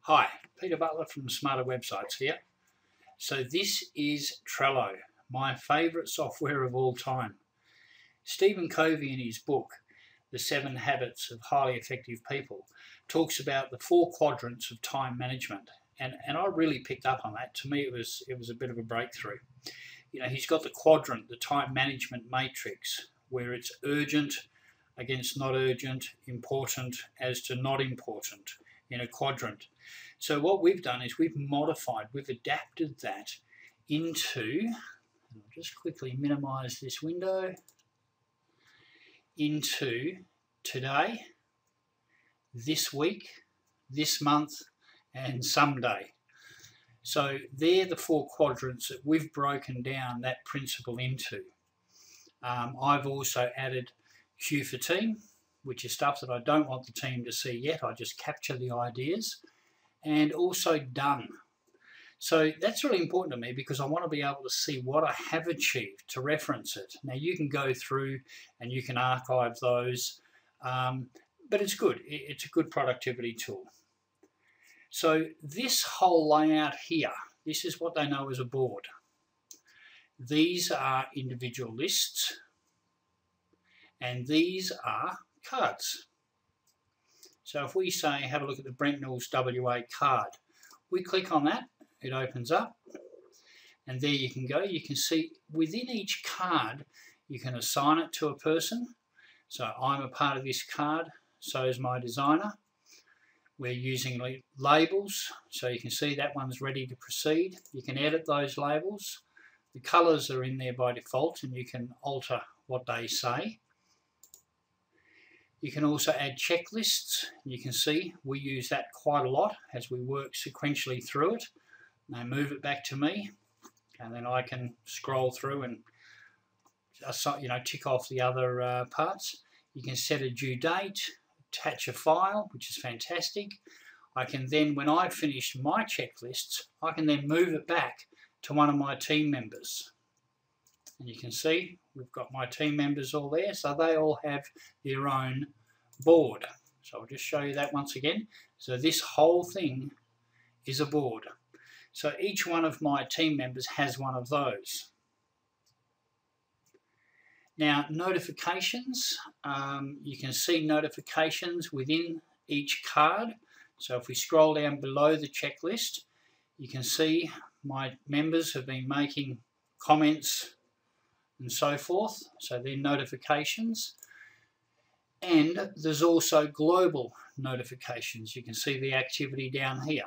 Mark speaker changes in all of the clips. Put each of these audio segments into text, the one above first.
Speaker 1: Hi, Peter Butler from Smarter Websites here. So this is Trello, my favourite software of all time. Stephen Covey, in his book, The 7 Habits of Highly Effective People, talks about the 4 quadrants of time management. And I really picked up on that. To me, it was a bit of a breakthrough. You know, he's got the quadrant, the time management matrix, where it's urgent against not urgent, important as to not important in a quadrant. So what we've done is we've adapted that into, I'll just quickly minimize this window, into today, this week, this month, and someday. So they're the 4 quadrants that we've broken down that principle into. I've also added Q for team, which is stuff that I don't want the team to see yet. I just capture the ideas. And also done. So that's really important to me because I want to be able to see what I have achieved to reference it. Now you can go through and you can archive those, but it's good. It's a good productivity tool. So this whole layout here, this is what they know as a board. These are individual lists and these are cards. So if we say, have a look at the Brent Mills WA card, we click on that, it opens up, and there you can go. You can see within each card, you can assign it to a person. So I'm a part of this card, so is my designer. We're using labels, so you can see that one's ready to proceed. You can edit those labels. The colours are in there by default, and you can alter what they say. You can also add checklists. You can see we use that quite a lot as we work sequentially through it. They move it back to me, and then I can scroll through and tick off the other parts. You can set a due date, attach a file, which is fantastic. I can then, when I've finished my checklists, I can then move it back to one of my team members. And you can see we've got my team members all there, so they all have their own board. So I'll just show you that once again. So this whole thing is a board. So each one of my team members has one of those. Now notifications, you can see notifications within each card. So if we scroll down below the checklist, you can see my members have been making comments and so forth, so they're notifications. And there's also global notifications. You can see the activity down here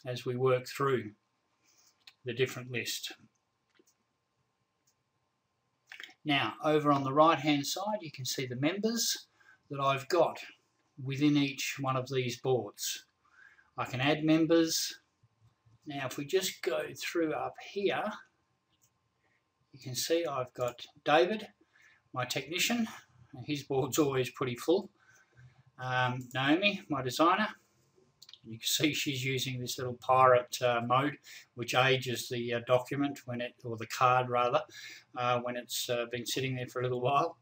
Speaker 1: as we work through the different list. Now over on the right hand side you can see the members that I've got within each one of these boards. I can add members. Now if we just go through up here, you can see I've got David, my technician. His board's always pretty full. Naomi, my designer. You can see she's using this little pirate mode, which ages the document when it, or the card rather, when it's been sitting there for a little while.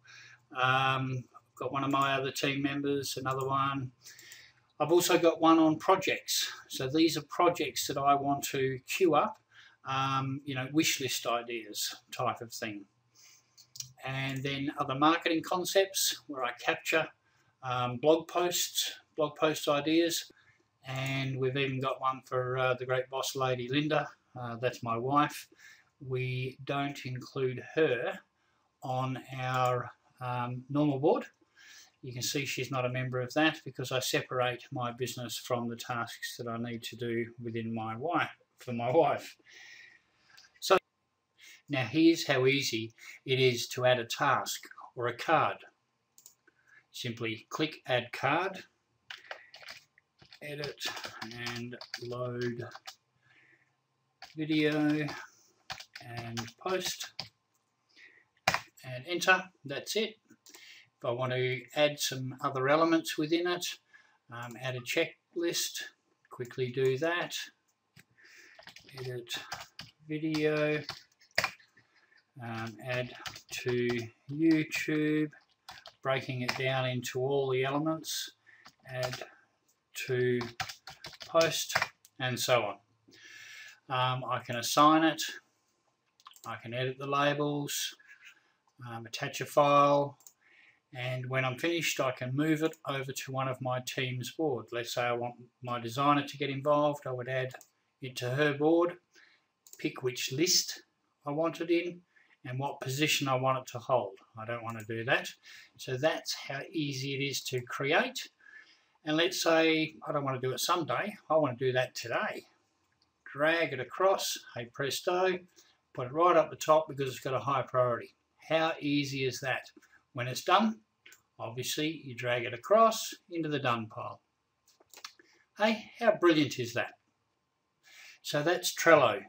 Speaker 1: I've got one of my other team members, another one. I've also got one on projects. So these are projects that I want to queue up. Wish list ideas type of thing. And then other marketing concepts where I capture blog post ideas. And we've even got one for the great boss lady Linda. That's my wife. We don't include her on our normal board. You can see she's not a member of that because I separate my business from the tasks that I need to do within my wife. So now here's how easy it is to add a task or a card. Simply click Add Card, edit and load video and post and enter. That's it. If I want to add some other elements within it, add a checklist, quickly do that. Edit video, add to YouTube, breaking it down into all the elements, add to post, and so on. I can assign it, I can edit the labels, attach a file, and when I'm finished I can move it over to one of my team's board. Let's say I want my designer to get involved, I would add it to her board, pick which list I want it in and what position I want it to hold. I don't want to do that. So that's how easy it is to create. And let's say I don't want to do it someday, I want to do that today. Drag it across, hey presto, put it right up the top because it's got a high priority. How easy is that? When it's done, obviously you drag it across into the done pile. Hey, how brilliant is that? So that's Trello.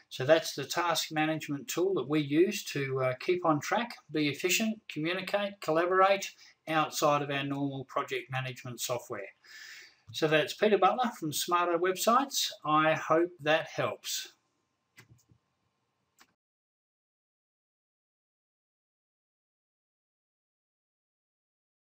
Speaker 1: So that's the task management tool that we use to keep on track, be efficient, communicate, collaborate outside of our normal project management software. So that's Peter Butler from Smarter Websites. I hope that helps.